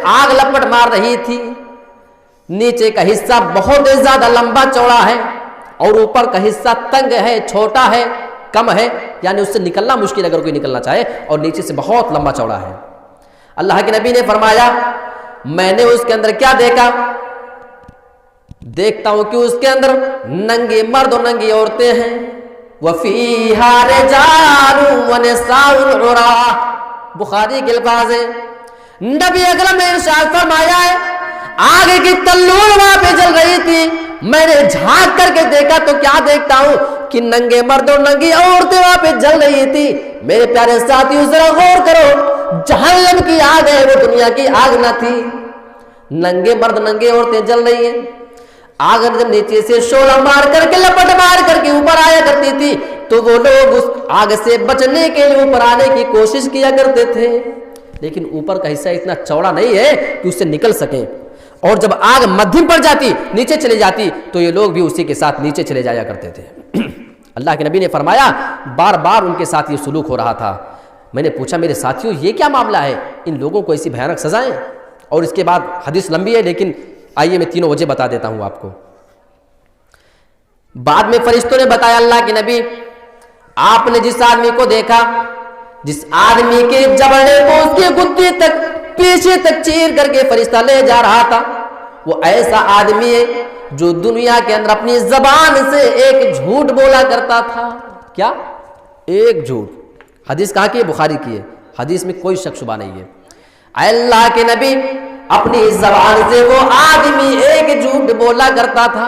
आग लपट मार रही थी। नीचे का हिस्सा बहुत ज्यादा लंबा चौड़ा है और ऊपर का हिस्सा तंग है, छोटा है, कम है, यानी उससे निकलना मुश्किल अगर कोई निकलना चाहे, और नीचे से बहुत लंबा चौड़ा है। अल्लाह के नबी ने फरमाया, मैंने उसके अंदर क्या देखा? देखता हूं कि उसके अंदर नंगे मर्द और नंगी औरतें हैं। वफीहा रिजालुन व निसाउन उरा, बुखारी के अल्फाज है। नबी अकरम ने इरशाद फरमाया है, आगे की तल्लूर वहां पे जल रही थी। मैंने झांक करके देखा तो क्या देखता हूं कि नंगे मर्द और नंगी औरतें वहां पे जल रही थी। मेरे प्यारे साथियों जरा गौर करो, जहन्नम की आग है, वो दुनिया की आग ना थी। नंगे मर्द नंगे औरतें जल रही हैं। आग जब नीचे से शोला मार करके, लपट मार करके ऊपर आया करती थी, तो वो लोग उस आग से बचने के लिए ऊपर आने की कोशिश किया करते थे, लेकिन ऊपर का हिस्सा इतना चौड़ा नहीं है कि उससे निकल सके। और जब आग मध्यम पड़ जाती, नीचे चली जाती, तो ये लोग भी उसी के साथ नीचे चले जाया करते थे। अल्लाह के नबी ने फरमाया, बार बार उनके साथ ये सुलूक हो रहा था। मैंने पूछा, मेरे साथियों ये क्या मामला है, इन लोगों को ऐसी भयानक सजाएं? और इसके बाद हदीस लंबी है, लेकिन आइए मैं तीनों वजह बता देता हूं आपको। बाद में फरिश्तों ने बताया, अल्लाह के नबी आपने जिस आदमी को देखा, जिस आदमी के जबड़े को उसके गुद्दे तक पीछे तक चीर करके फरिश्ता ले जा रहा था, वो ऐसा आदमी है जो दुनिया के अंदर अपनी जबान से एक झूठ बोला करता था। क्या? एक झूठ। हदीस कहाँ की है? बुखारी की है। हदीस में कोई शक शुबा नहीं है। अल्लाह के नबी अपनी जबान से वो आदमी एक झूठ बोला करता था।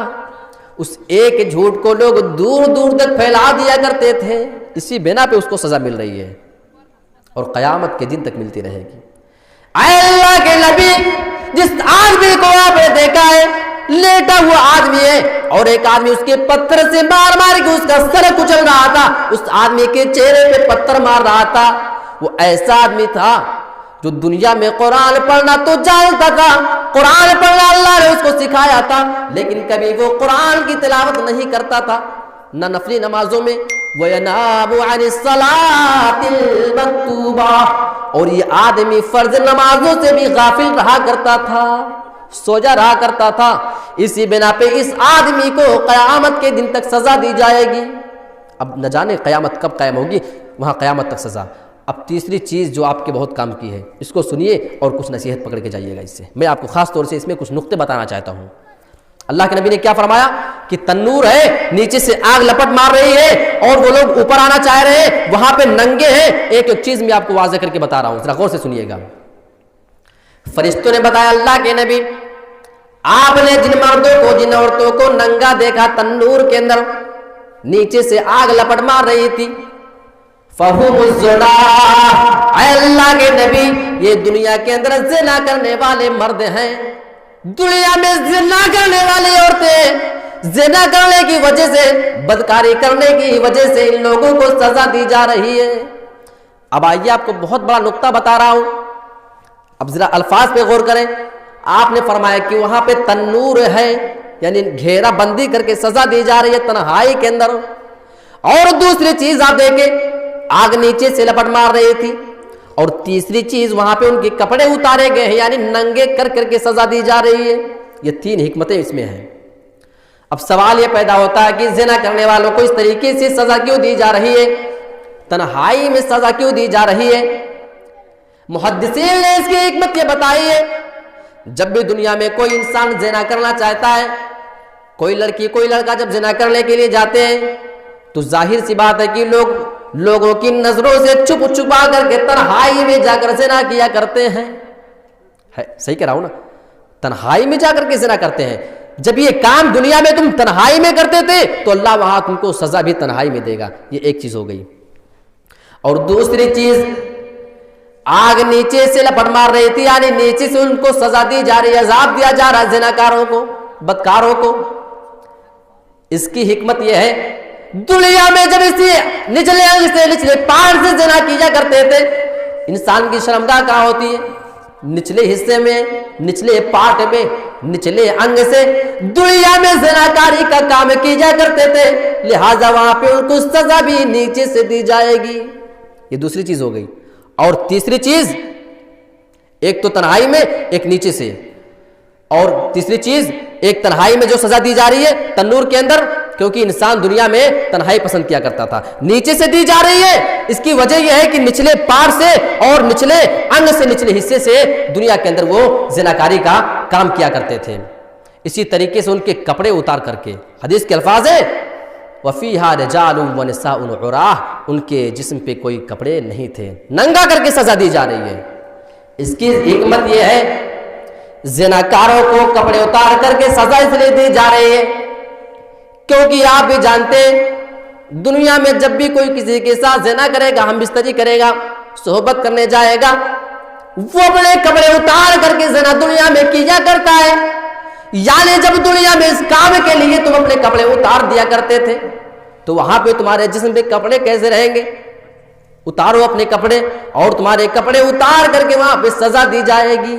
उस एक झूठ को लोग दूर दूर तक फैला दिया करते थे। इसी बिना पे उसको सजा मिल रही है और कयामत के दिन तक मिलती रहेगी। अल्लाह के नबी जिस आदमी को आपने देखा है, लेटा हुआ आदमी है, और एक आदमी उसके पत्थर से मार मार के उसका सर कुचल रहा था, उस आदमी के चेहरे पे पत्थर मार रहा था। वो ऐसा आदमी था जो दुनिया में कुरान पढ़ना तो जानता था, कुरान पढ़ना अल्लाह ने उसको सिखाया था, लेकिन कभी वो कुरान की तिलावत नहीं करता था, न नफली नमाजों में। वयनाबु अनिस सलातिल मक्तूबा, और ये आदमी फर्ज नमाजों से भी गाफिल रहा करता था, सोजा रहा करता था। इसी बिना पे इस आदमी को कयामत के दिन तक सजा दी जाएगी। अब न जाने कयामत कब कायम होगी, वहां कयामत तक सजा। अब तीसरी चीज जो आपके बहुत काम की है, इसको सुनिए और कुछ नसीहत पकड़ के जाइएगा। इससे मैं आपको खास तौर से इसमें कुछ नुक्ते बताना चाहता हूं। अल्लाह के नबी ने क्या फरमाया कि तन्नूर है, नीचे से आग लपट मार रही है और वो लोग ऊपर आना चाह रहे हैं, वहां पे नंगे हैं। एक एक चीज मैं आपको वाज़ेह करके बता रहा हूं, जरा गौर से सुनिएगा। फरिश्तों ने बताया, अल्लाह के नबी आपने जिन मर्दों को, जिन औरतों को नंगा देखा तन्नूर के अंदर, नीचे से आग लपट मार रही थी, फहुमुज़्ज़ुना, अल्लाह के नबी ये दुनिया के अंदर ज़िना करने वाले मर्द हैं, दुनिया में ज़िना करने वाली औरतें, ज़िना करने की वजह से, बदकारी करने की वजह से इन लोगों को सजा दी जा रही है। अब आइए आपको बहुत बड़ा नुक्ता बता रहा हूं, अब जरा अल्फाज पे गौर करें। आपने फरमाया कि वहां पे तन्नूर है, यानी घेरा बंदी करके सजा दी जा रही है तन्हाई के अंदर। और दूसरी चीज आप देखें, आग नीचे से लपट मार रही थी, और तीसरी चीज वहां पे उनके कपड़े उतारे गए हैं, यानी नंगे कर करके सजा दी जा रही है। ये तीन हिकमतें इसमें हैं। अब सवाल ये पैदा होता है कि ज़िना करने वालों को इस तरीके से सजा क्यों दी जा रही है, तन्हाई में सजा क्यों दी जा रही है? मुहद्दिसीन ने इसकी हिकमत ये बताई है, जब भी दुनिया में कोई इंसान ज़िना करना चाहता है, कोई लड़की कोई लड़का जब ज़िना करने के लिए जाते हैं, तो जाहिर सी बात है कि लोगों की नजरों से छुप छुपा करके तन्हाई में जाकर ज़िना किया करते हैं। है सही कह रहा हूं ना? तन्हाई में जाकर के ज़िना करते हैं। जब ये काम दुनिया में तुम तन्हाई में करते थे, तो अल्लाह वहां तुमको सजा भी तन्हाई में देगा। ये एक चीज हो गई। और दूसरी चीज, आग नीचे से लपट मार रही थी, यानी नीचे से उनको सजा दी जा रही है, अजाब दिया जा रहा है ज़िनाकारों को, बदकारों को। इसकी हिकमत यह है, दुनिया में जब इसी निचले अंग से, निचले पार से ज़िना किया करते थे, इंसान की शर्मगाह कहाँ होती है? निचले हिस्से में, निचले पार्ट में, निचले अंग से दुनिया में ज़िनाकारी का काम किया करते थे, लिहाजा वहां पे उनको सजा भी नीचे से दी जाएगी। ये दूसरी चीज हो गई। और तीसरी चीज, ایک تو تنہائی میں، ایک نیچے سے، اور تیسری چیز ایک تنہائی میں جو سزا دی جا رہی ہے تنور کے اندر، کیونکہ انسان دنیا میں تنہائی پسند کیا کرتا تھا، نیچے سے دی جا رہی ہے۔ اس کی وجہ یہ ہے کہ نچلے پار سے اور نچلے انگ سے، نچلے حصے سے دنیا کے اندر وہ زناکاری کا کام کیا کرتے تھے۔ اسی طریقے سے ان کے کپڑے اتار کر کے، حدیث کے الفاظ ہیں وَفِيهَا رِجَالٌ وَنِسَاءٌ عُرَاةٌ، ان کے جسم پہ کوئی کپڑے نہیں تھے، ننگا کر کے سزا دی جا رہی ہے۔ اس کی حکمت یہ ہے، زناکاروں کو کپڑے اتار کر کے سزا اس لیے دی جا رہی ہے کیونکہ آپ بھی جانتے ہیں دنیا میں جب بھی کوئی کسی کے ساتھ زنا کرے گا، ہم بستری کرے گا، صحبت کرنے جائے گا، وہ اپنے کپڑے اتار کر کے زنا دنیا میں کیا کرتا ہے۔ یعنی جب دنیا میں اس کام کے لیے تم اپنے کپڑے اتار دیا کرتے تھے تو وہاں پہ تمہارے جسم پہ کپڑے کیسے رہیں گے؟ اتارو اپنے کپڑے، اور تمہارے کپڑے اتار کر کے وہاں پہ سزا دی جائے گی۔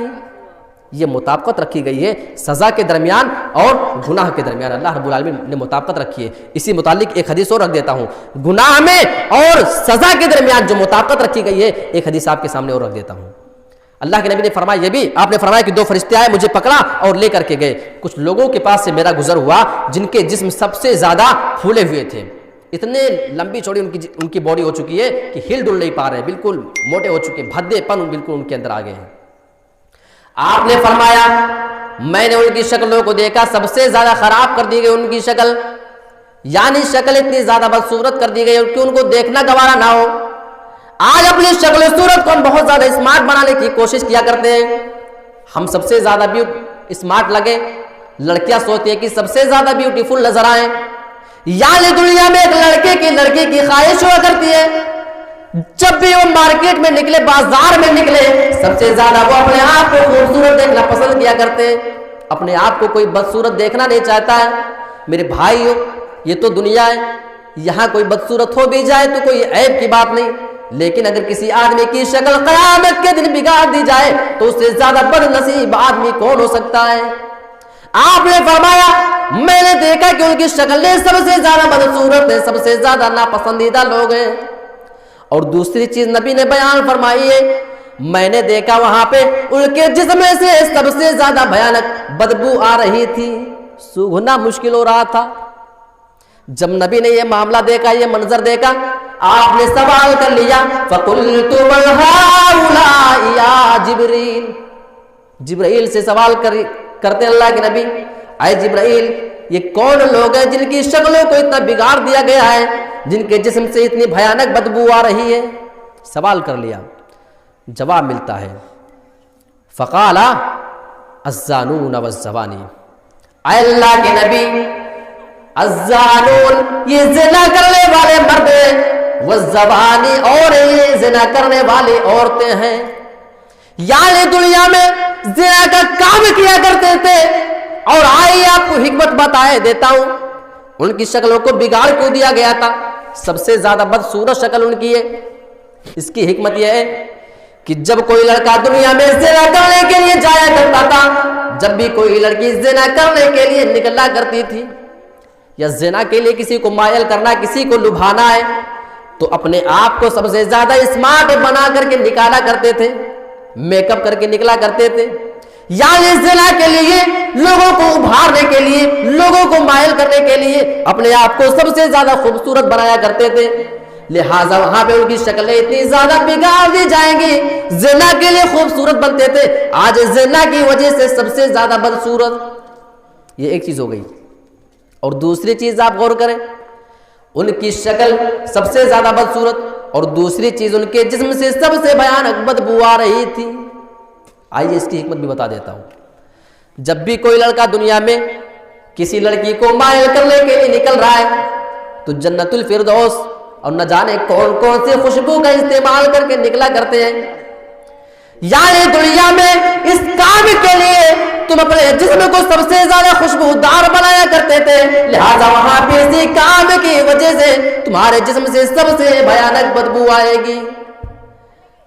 یہ مطابقت رکھی گئی ہے سزا کے درمیان اور گناہ کے درمیان، اللہ رب العالمین نے مطابقت رکھی ہے۔ اسی متعلق ایک حدیث اور رکھ دیتا ہوں، گناہ میں اور سزا کے درمیان جو مطابقت رکھی گئی ہے، ایک حدیث آپ کے سامنے اور رکھ دیتا ہوں۔ اللہ کے نبی نے فرمایا، یہ بھی آپ نے فرمایا کہ 2 فرشتے آئے، مجھے پکڑا اور لے کر کے گئے۔ کچھ لوگوں کے پاس سے میرا گزر ہوا جن کے جسم سب سے زیادہ پھولے ہوئے تھے، اتنے لمبی چوڑی ان کی باڈی ہو چکی ہے کہ ہل ڈل نہیں پا رہے، بالکل موٹے ہو چکے، بھدے پن بالکل ان کے اندر آ گئے ہیں۔ آپ نے فرمایا میں نے ان کی شکلوں کو دیکھا، سب سے زیادہ خراب کر دی گئی ان کی شکل، یعنی شکل اتنی زیادہ بدصورت کر دی گئی کہ ان کو دیکھنا گوارا نہ ہو۔ آج اپنی شکل و صورت کو ہم بہت زیادہ اسمارٹ بنانے کی کوشش کیا کرتے ہیں، ہم سب سے زیادہ اسمارٹ لگے، لڑکیاں سوچتی ہیں کہ سب سے زیادہ بیوٹیفل نظر آئیں، یعنی دنیا میں ایک لڑکے کی خواہش ہوا کرتی ہے جب بھی وہ مارکیٹ میں نکلے، بازار میں نکلے، سب سے زیادہ وہ اپنے آپ کو خوبصورت دیکھنا پسند کیا کرتے ہیں، اپنے آپ کو کوئی بدصورت دیکھنا نہیں چاہتا ہے۔ میرے بھائیو، یہ تو دنیا ہے، یہاں کوئی بدصورت ہو بھی جائے تو کوئی عیب کی بات نہیں، لیکن اگر کسی آدمی کی شکل قیامت کے دن بگاڑ دی جائے تو اس سے زیادہ بد نصیب آدمی کون ہو سکتا ہے؟ آپ نے فرمایا میں نے دیکھا کہ ان کی شکلیں سب سے زیادہ بدصورت ہیں، سب سے زیادہ ناپسندیدہ لوگ ہیں۔ اور دوسری چیز نبی نے بیان فرمائی ہے، میں نے دیکھا وہاں پہ ان کے جسم سے سب سے زیادہ بھیانک بدبو آ رہی تھی، سونگھنا مشکل ہو رہا تھا۔ جب نبی نے یہ معاملہ دیکھا، یہ منظر دیکھا، آپ نے سوال کر لیا، فَقُلْتُ مَنْ هَٰؤُلَاءِ يَا جِبْرِيلُ، جبرائیل سے سوال کرتے اللہ کے نبی، اے جبرائیل یہ کون لوگ ہیں جن کی شکلوں کو اتنا بگاڑ دیا گیا ہے، جن کے جسم سے اتنی بھیانک بدبو آ رہی ہے؟ سوال کر لیا، جواب ملتا ہے فقال الزانون والزوانی، اے اللہ کے نبی الزانون یہ زنا کرنے والے مرد ہیں، والزوانی اور یہ زنا کرنے والی عورتیں ہیں، یعنی دنیا میں زنا کا کام کیا کرتے تھے۔ اور آئیے آپ کو حکمت بتائے دیتا ہوں، ان کی شکلوں کو بگاڑ کیوں دیا گیا تھا؟ سب سے زیادہ بدصورت شکل ان کی ہے۔ اس کی حکمت یہ ہے کہ جب کوئی لڑکا دنیا میں زنا کرنے کے لیے جایا کرتا تھا، جب بھی کوئی لڑکی زنا کرنے کے لیے نکلا کرتی تھی یا زنا کے لیے کسی کو مائل کرنا، کسی کو لبھانا ہے، تو اپنے آپ کو سب سے زیادہ اسمارٹ بنا کر کے نکالا کرتے تھے، میک اپ کر کے نکلا کرتے تھے، یعنی زنا کے لیے، لوگوں کو ابھارنے کے لیے، لوگوں کو مائل کرنے کے لیے اپنے آپ کو سب سے زیادہ خوبصورت بنایا کرتے تھے۔ لہٰذا وہاں پہ ان کی شکلیں اتنی زیادہ بگاڑ دی جائیں گی، زنا کے لیے خوبصورت بنتے تھے، آج زنا کی وجہ سے سب سے زیادہ بدصورت۔ یہ ایک چیز ہو گئی۔ اور دوسری چیز آپ غور کریں، ان کی شکل سب سے زیادہ بدصورت، اور دوسری چیز ان کے جسم سے سب سے بھیانک بدبو آ رہی تھی۔ آئیے اس کی حکمت بھی بتا دیتا ہوں۔ جب بھی کوئی لڑکا دنیا میں کسی لڑکی کو مائل کرنے کے لیے نکل رہا ہے تو جنت الفردوس اور نہ جانے کون کون سے خوشبو کا استعمال کر کے نکلا کرتے ہیں، یعنی دنیا میں اس کام کے لیے تم اپنے جسم کو سب سے زیادہ خوشبودار بنایا کرتے تھے، لہذا وہاں پہ اسی کام کی وجہ سے تمہارے جسم سے سب سے بھیانک بدبو آئے گی۔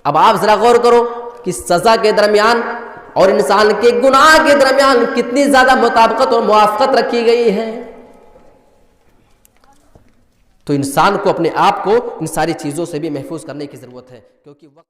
اب آپ ذرا غور کرو کہ سزا کے درمیان اور انسان کے گناہ کے درمیان کتنی زیادہ مطابقت اور موافقت رکھی گئی ہے۔ تو انسان کو اپنے آپ کو ان ساری چیزوں سے بھی محفوظ کرنے کی ضرورت ہے، کیونکہ وقت